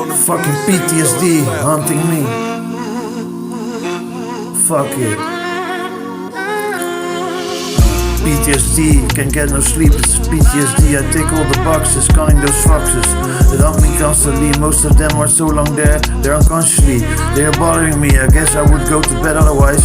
Fucking PTSD haunting me. Fuck it. PTSD, can't get no sleep, it's PTSD. I tick all the boxes, calling those foxes that haunt me constantly. Most of them are so long there, they're unconsciously. They're bothering me, I guess I would go to bed otherwise.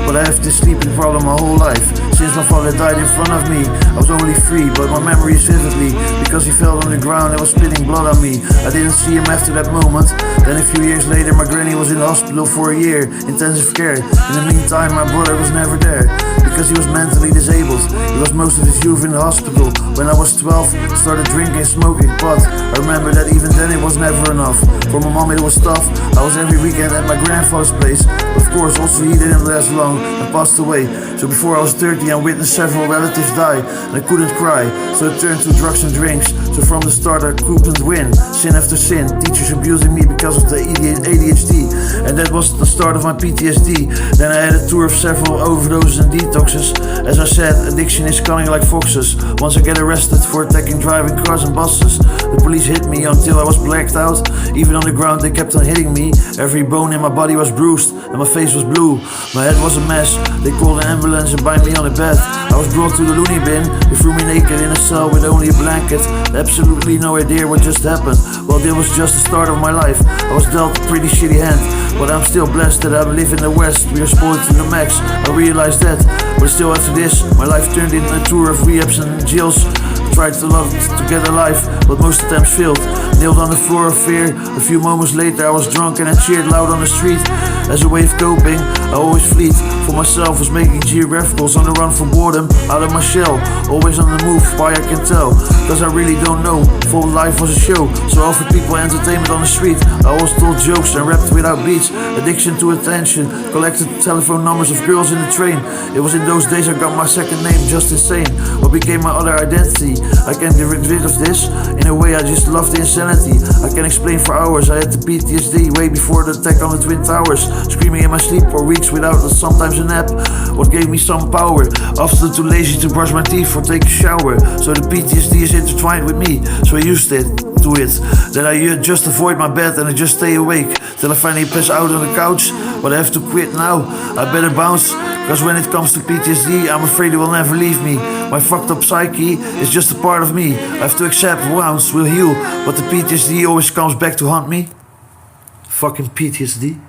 But I have this sleeping problem my whole life. Since my father died in front of me, I was only 3, but my memory is vividly. Because he fell on the ground and was spitting blood on me. I didn't see him after that moment. Then a few years later, my granny was in the hospital for a year, intensive care. In the meantime, my brother was never there, because he was mentally disabled. He was most of his youth in the hospital. When I was 12, I started drinking, smoking pot. I remember that even then it was never enough. For my mom it was tough. I was every weekend at my grandfather's place. Of course, also he didn't last long and passed away. So before I was 30, I witnessed several relatives die, and I couldn't cry. So I turned to drugs and drinks. So from the start I couldn't win. Sin after sin, teachers abusing me because of the ADHD. And that was the start of my PTSD. Then I had a tour of several overdoses and detoxes. As I said, addiction is cunning like foxes. Once I get arrested for attacking driving cars and buses, the police hit me until I was blacked out. Even on the ground they kept on hitting me. Every bone in my body was bruised and my face was blue. My head was a mess. They called an ambulance and bind me on a bed. I was brought to the loony bin. They threw me naked in a cell with only a blanket. Absolutely no idea what just happened. Well, this was just the start of my life. I was dealt a pretty shitty hand, but I'm still blessed that I live in the West. We are spoiled to the max, I realized that. But still after this, my life turned into a tour of rehabs and jails. Tried to love to get a life, but most attempts failed. Nailed on the floor of fear. A few moments later I was drunk and I cheered loud on the street. As a way of coping, I always fleet. For myself was making geographicals on the run from boredom, out of my shell. Always on the move, why I can tell. Cause I really don't know, full life was a show. So I offered people entertainment on the street. I always told jokes and rapped without beats. Addiction to attention, collected telephone numbers of girls in the train. It was in those days I got my second name, Just Insane. What became my other identity? I can't get rid of this. In a way I just love the insanity. I can explain for hours. I had the PTSD way before the attack on the Twin Towers. Screaming in my sleep for weeks without sometimes a nap. What gave me some power? Often too lazy to brush my teeth or take a shower. So the PTSD is intertwined with me. So I used it to it. Then I just avoid my bed and I just stay awake till I finally pass out on the couch. But I have to quit now. I better bounce. Cause when it comes to PTSD, I'm afraid it will never leave me. My fucked up psyche is just a part of me. I have to accept wounds will heal, but the PTSD always comes back to haunt me. Fucking PTSD.